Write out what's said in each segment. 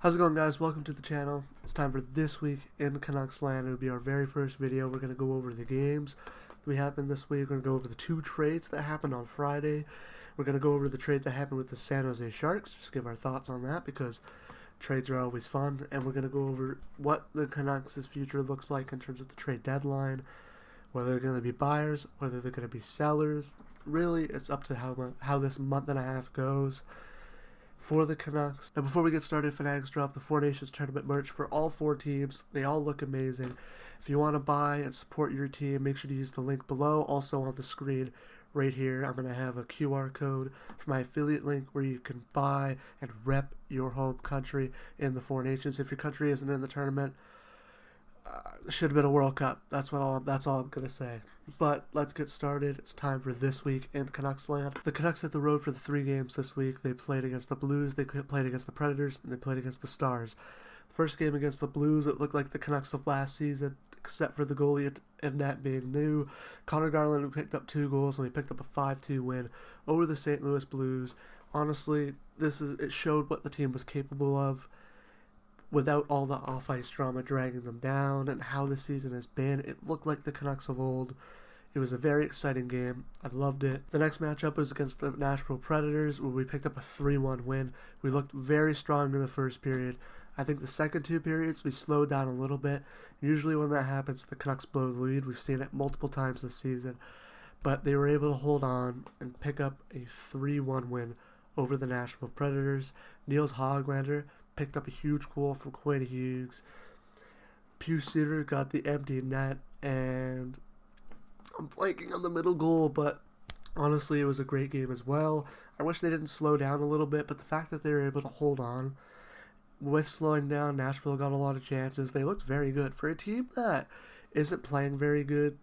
How's it going, guys? Welcome to the channel. It's time for this week in CanucksLand. It'll be our very first video. We're going to go over the games that happened this week. We're going to go over the two trades that happened on Friday. We're going to go over the trade that happened with the San Jose Sharks, just give our thoughts on that because trades are always fun. And we're going to go over what the Canucks' future looks like in terms of the trade deadline, whether they're going to be buyers, whether they're going to be sellers. Really, it's up to how this month and a half goes for the Canucks. Now, before we get started, Fanatics dropped the Four Nations Tournament merch for all four teams. They all look amazing. If you want to buy and support your team, make sure to use the link below. Also on the screen right here, I'm going to have a QR code for my affiliate link where you can buy and rep your home country in the Four Nations. If your country isn't in the tournament, should have been a World Cup. That's all I'm going to say. But let's get started. It's time for this week in CanucksLand. The Canucks hit the road for the 3 games this week. They played against the Blues, they played against the Predators, and they played against the Stars. First game against the Blues, it looked like the Canucks of last season, except for the goalie and net being new. Connor Garland picked up 2 goals, and he picked up a 5-2 win over the St. Louis Blues. Honestly, it showed what the team was capable of without all the off-ice drama dragging them down and how the season has been. It looked like the Canucks of old. It was a very exciting game. I loved it. The next matchup was against the Nashville Predators, where we picked up a 3-1 win. We looked very strong in the first period. I think the second 2 periods, we slowed down a little bit. Usually when that happens, the Canucks blow the lead. We've seen it multiple times this season. But they were able to hold on and pick up a 3-1 win over the Nashville Predators. Niels Hoglander picked up a huge goal from Quinn Hughes. Pew Suter got the empty net, and I'm blanking on the middle goal, but honestly, it was a great game as well. I wish they didn't slow down a little bit, but the fact that they were able to hold on with slowing down, Nashville got a lot of chances. They looked very good. For a team that isn't playing very good,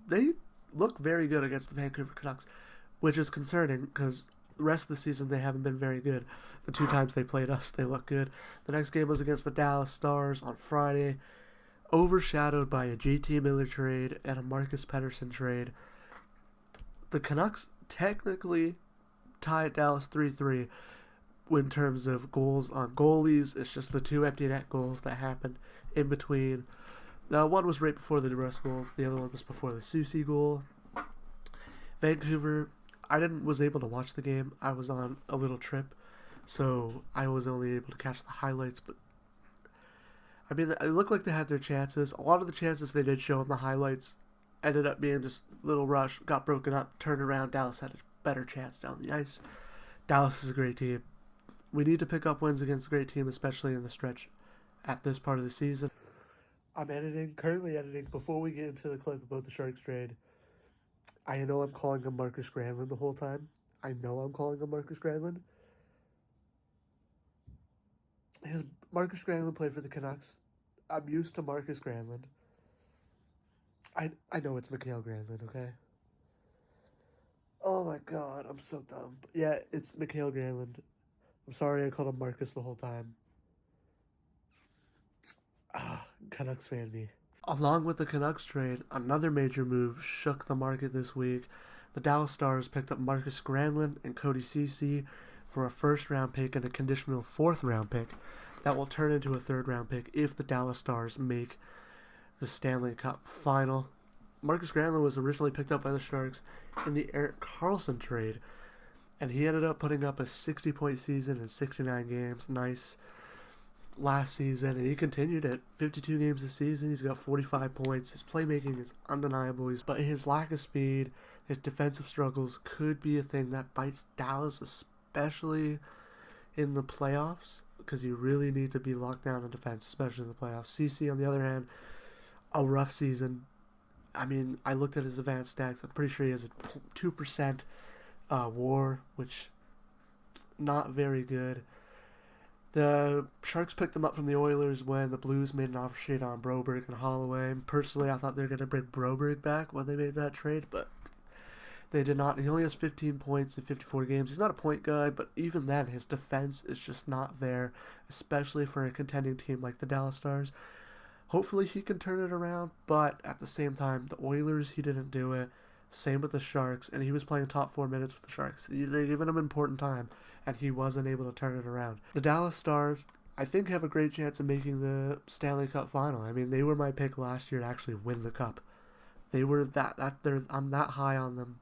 they look very good against the Vancouver Canucks, which is concerning because the rest of the season they haven't been very good. The 2 times they played us, they look good. The next game was against the Dallas Stars on Friday, overshadowed by a JT Miller trade and a Marcus Pettersson trade. The Canucks technically tied Dallas 3-3 in terms of goals on goalies. It's just the 2 empty net goals that happened in between. One was right before the DeBrus goal. The other one was before the Soucy goal. Vancouver, I was able to watch the game. I was on a little trip, so I was only able to catch the highlights, but I mean, it looked like they had their chances. A lot of the chances they did show in the highlights ended up being just little rush, got broken up, turned around. Dallas had a better chance down the ice. Dallas is a great team. We need to pick up wins against a great team, especially in the stretch at this part of the season. I'm currently editing, before we get into the clip about the Sharks trade. I know I'm calling him Marcus Granlund the whole time. I know I'm calling him Marcus Granlund. Marcus Granlund played for the Canucks. I'm used to Marcus Granlund. I know it's Mikael Granlund, okay? Oh my god, I'm so dumb. Yeah, it's Mikael Granlund. I'm sorry I called him Marcus the whole time. Canucks fan me. Along with the Canucks trade, another major move shook the market this week. The Dallas Stars picked up Marcus Granlund and Cody Ceci for a first-round pick and a conditional 4th-round pick that will turn into a 3rd-round pick if the Dallas Stars make the Stanley Cup final. Marcus Granlund was originally picked up by the Sharks in the Erik Karlsson trade, and he ended up putting up a 60-point season in 69 games. Nice. Last season, and he continued it. 52 games this season, he's got 45 points. His playmaking is undeniable, but his lack of speed, his defensive struggles could be a thing that bites Dallas, especially in the playoffs, because you really need to be locked down on defense, especially in the playoffs. CC, on the other hand, a rough season. I mean, I looked at his advanced stats. I'm pretty sure he has a 2% WAR, which not very good. The Sharks picked him up from the Oilers when the Blues made an offer sheet on Broberg and Holloway. Personally, I thought they were going to bring Broberg back when they made that trade, but they did not. He only has 15 points in 54 games. He's not a point guy, but even then, his defense is just not there, especially for a contending team like the Dallas Stars. Hopefully, he can turn it around, but at the same time, the Oilers, he didn't do it. Same with the Sharks, and he was playing top 4 minutes with the Sharks. They're giving him important time, and he wasn't able to turn it around. The Dallas Stars, I think have a great chance of making the Stanley Cup final. I mean, they were my pick last year to actually win the cup. They were I'm that high on them.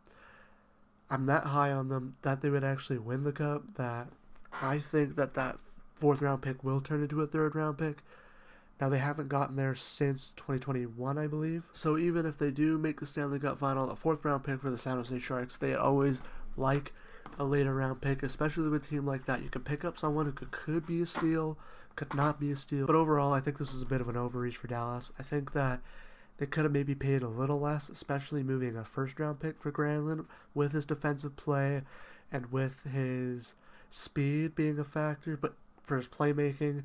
I'm that high on them that they would actually win the cup, that I think that fourth round pick will turn into a third round pick. Now, they haven't gotten there since 2021, I believe. So even if they do make the Stanley Cup final, a fourth round pick for the San Jose Sharks, they always like a later round pick, especially with a team like that. You can pick up someone who could be a steal, could not be a steal. But overall, I think this was a bit of an overreach for Dallas. I think that they could have maybe paid a little less, especially moving a first round pick for Granlund with his defensive play and with his speed being a factor. But for his playmaking,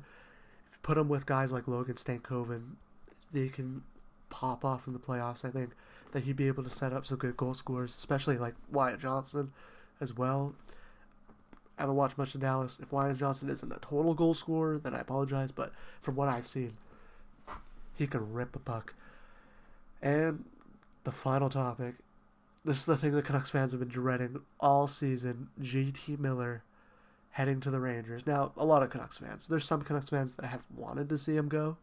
if you put him with guys like Logan Stankoven, they can pop off in the playoffs. I think that he'd be able to set up some good goal scorers, especially like Wyatt Johnson as well. I haven't watched much of Dallas. If Wyatt Johnson isn't a total goal scorer, then I apologize. But from what I've seen, he can rip a puck. And the final topic, this is the thing that Canucks fans have been dreading all season, JT Miller heading to the Rangers. Now, a lot of Canucks fans. There's some Canucks fans that have wanted to see him go.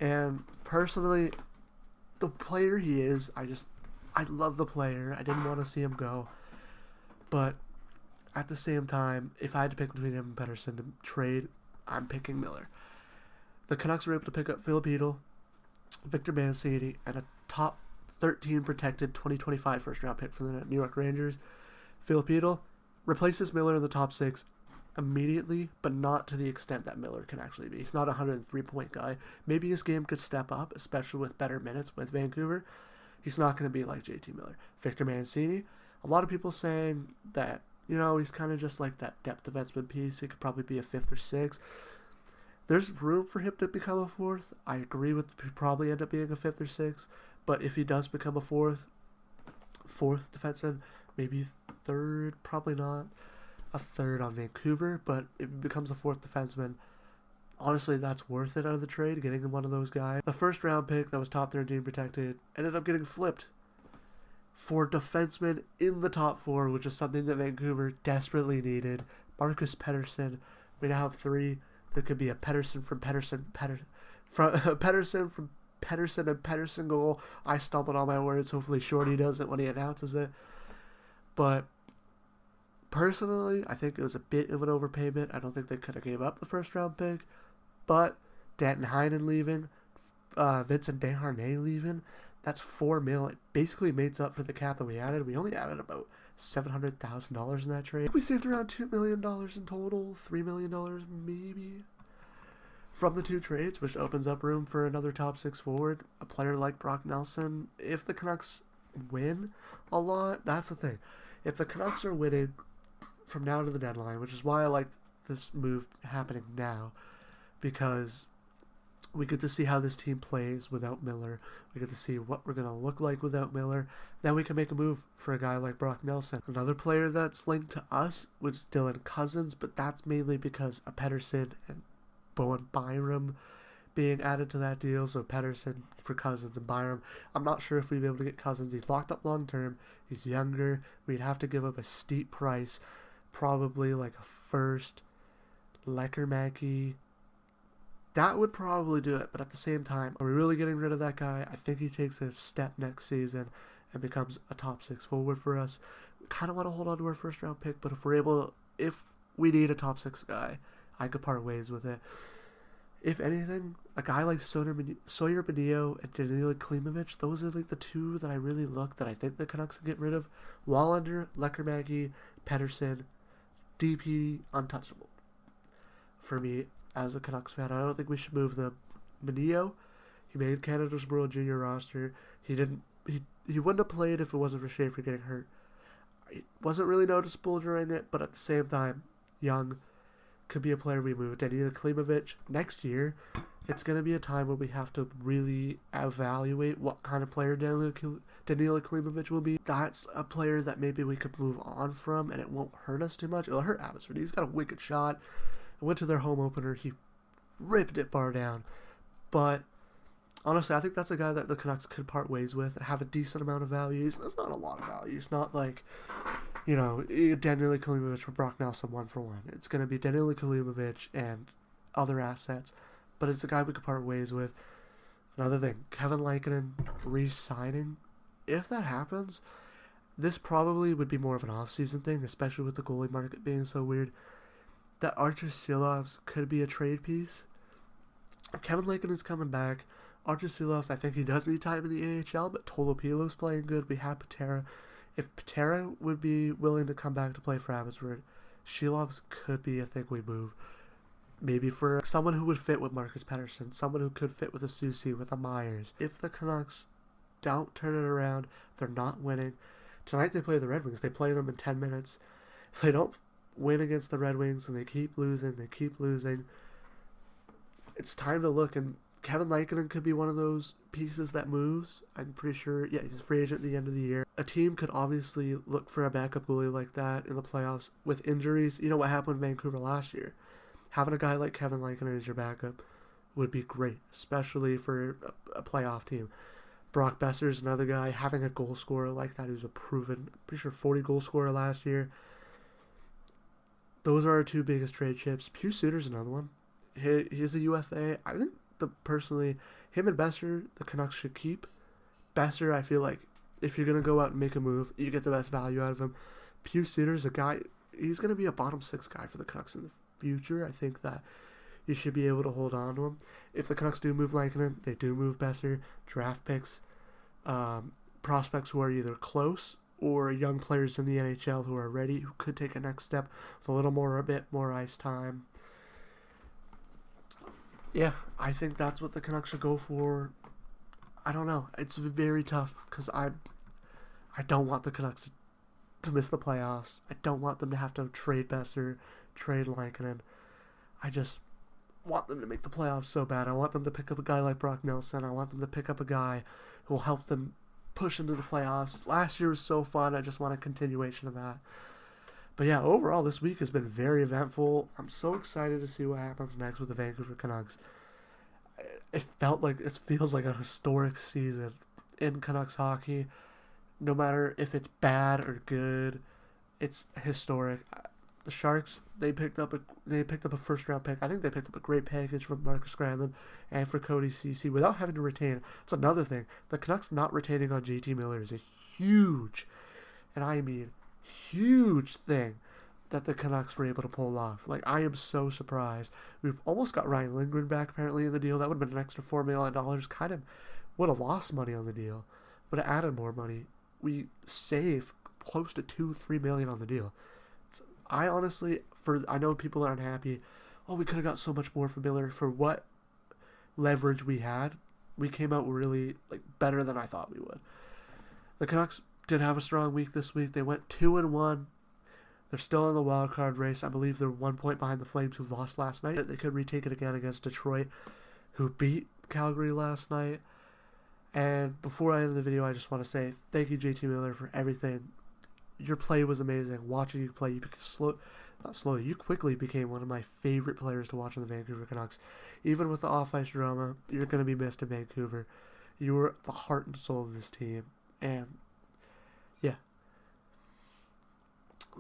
And personally, the player he is, I love the player. I didn't want to see him go. But at the same time, if I had to pick between him and Pettersson to trade, I'm picking Miller. The Canucks were able to pick up Filipino, Victor Mancini, and a top 13 protected 2025 first round pick from the New York Rangers. Filipino replaces Miller in the top 6 immediately, but not to the extent that Miller can actually be. He's not a 103-point guy. Maybe his game could step up, especially with better minutes with Vancouver. He's not going to be like JT Miller. Victor Mancini, a lot of people saying that, he's kind of just like that depth defenseman piece. He could probably be a 5th or 6th. There's room for him to become a 4th. I agree with he probably end up being a 5th or 6th. But if he does become a fourth defenseman, maybe 3rd, probably not a 3rd on Vancouver. But if he becomes a 4th defenseman, honestly, that's worth it out of the trade, getting one of those guys. The first round pick that was top 13 protected ended up getting flipped for defenseman in the top 4, which is something that Vancouver desperately needed. Marcus Pettersson. We now have 3. There could be a Pettersson from Pettersson and Pettersson goal. I stumbled on my words. Hopefully Shorty doesn't when he announces it. But personally, I think it was a bit of an overpayment. I don't think they could have gave up the first round pick. But Danton Heinen leaving, Vincent Desharnais leaving, that's $4 million. It basically makes up for the cap that we added. We only added about $700,000 in that trade. We saved around $2 million in total, $3 million maybe, from the 2 trades, which opens up room for another top 6 forward, a player like Brock Nelson. If the Canucks win a lot, that's the thing. If the Canucks are winning from now to the deadline, which is why I like this move happening now, because we get to see how this team plays without Miller. We get to see what we're going to look like without Miller. Then we can make a move for a guy like Brock Nelson. Another player that's linked to us was Dylan Cousins, but that's mainly because of Pettersson and Bowen Byram being added to that deal. So Pettersson for Cousins and Byram. I'm not sure if we'd be able to get Cousins. He's locked up long term. He's younger. We'd have to give up a steep price. Probably like a first. Leckermacky. That would probably do it, but at the same time, are we really getting rid of that guy? I think he takes a step next season and becomes a top 6 forward for us. We kind of want to hold on to our first round pick, but if we need a top 6 guy, I could part ways with it. If anything, a guy like Sawyer Benio and Danila Klimovich, those are like the 2 that I really that I think the Canucks can get rid of. Wallander, Leckermacky, Pettersson, DP, untouchable. For me, as a Canucks fan, I don't think we should move them. Benio, he made Canada's World Junior roster. He wouldn't have played if it wasn't for Schaefer getting hurt. It wasn't really noticeable during it, but at the same time, young, could be a player we move. Danila Klimovich, next year, it's going to be a time when we have to really evaluate what kind of player Danila Klimovich will be. That's a player that maybe we could move on from, and it won't hurt us too much. It'll hurt Abbotsford. He's got a wicked shot. I went to their home opener. He ripped it bar down. But honestly, I think that's a guy that the Canucks could part ways with and have a decent amount of value. That's not a lot of value. It's not like, Danila Klimovich for Brock Nelson 1-for-1. It's going to be Danila Klimovich and other assets, but it's a guy we could part ways with. Another thing, Kevin Lankinen re-signing. If that happens, this probably would be more of an off-season thing, especially with the goalie market being so weird. That Archer Silovs could be a trade piece. If Kevin Lankinen's coming back, Archer Silovs, I think he does need time in the AHL, but Tolopilo's playing good. We have Patera. If Patera would be willing to come back to play for Abbotsford, Silovs could be a thing we move. Maybe for someone who would fit with Marcus Pettersson, someone who could fit with a Susie, with a Myers. If the Canucks don't turn it around, they're not winning. Tonight they play the Red Wings. They play them in 10 minutes. If they don't win against the Red Wings and they keep losing, it's time to look. And Kevin Lankinen could be one of those pieces that moves. I'm pretty sure, he's a free agent at the end of the year. A team could obviously look for a backup goalie like that in the playoffs with injuries. You know what happened in Vancouver last year? Having a guy like Kevin Lankinen as your backup would be great, especially for a playoff team. Brock Besser's another guy. Having a goal scorer like that who's a proven, pretty sure 40 goal scorer last year. Those are our two biggest trade chips. Pius Suter's another one. He's a UFA. I think personally, him and Besser, the Canucks should keep. Besser, I feel like if you're going to go out and make a move, you get the best value out of him. Pius Suter's a guy, he's going to be a bottom six guy for the Canucks in the future. I think that you should be able to hold on to him. If the Canucks do move Lankinen, they do move Besser, draft picks, prospects who are either close or young players in the NHL who are ready, who could take a next step with a bit more ice time. Yeah, I think that's what the Canucks should go for. I don't know. It's very tough because I don't want the Canucks to miss the playoffs. I don't want them to have to trade Besser, trade Lankinen. I just want them to make the playoffs so bad. I want them to pick up a guy like Brock Nelson. I want them to pick up a guy who will help them push into the playoffs. Last year was so fun. I just want a continuation of that. But yeah, overall, this week has been very eventful. I'm so excited to see what happens next with the Vancouver Canucks. It feels like a historic season in Canucks hockey. No matter if it's bad or good, it's historic. The Sharks, they picked up a first round pick. I think they picked up a great package from Marcus Granlund and for Cody Ceci without having to retain. It's another thing. The Canucks not retaining on JT Miller is a huge, and I mean huge thing that the Canucks were able to pull off. Like, I am so surprised. We've almost got Ryan Lindgren back apparently in the deal. That would have been an extra $4 million. Kind of would have lost money on the deal. Would have added more money. We save close to $2-3 million on the deal. I honestly, I know people are unhappy. Oh, we could have got so much more for Miller. For what leverage we had, we came out really better than I thought we would. The Canucks did have a strong week this week. They went 2-1. They're still in the wild card race. I believe they're 1 point behind the Flames, who lost last night. They could retake it again against Detroit, who beat Calgary last night. And before I end the video, I just want to say thank you, JT Miller, for everything. Your play was amazing. Watching you play, you quickly became one of my favorite players to watch on the Vancouver Canucks. Even with the off-ice drama, you're going to be missed in Vancouver. You were the heart and soul of this team. And yeah.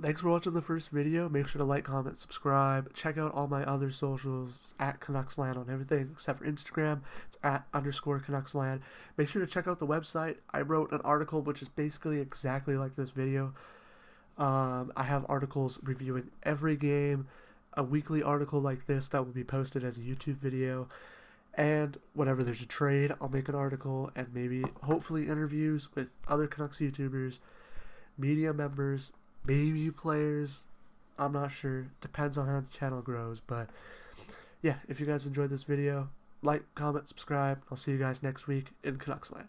Thanks for watching the first video. Make sure to like, comment, subscribe. Check out all my other socials at CanucksLand on everything except for Instagram. It's at _CanucksLand. Make sure to check out the website. I wrote an article which is basically exactly like this video. I have articles reviewing every game, a weekly article like this that will be posted as a YouTube video, and whenever there's a trade, I'll make an article and maybe, hopefully, interviews with other Canucks YouTubers, media members, maybe players. I'm not sure. Depends on how the channel grows. But yeah, if you guys enjoyed this video, like, comment, subscribe. I'll see you guys next week in CanucksLand.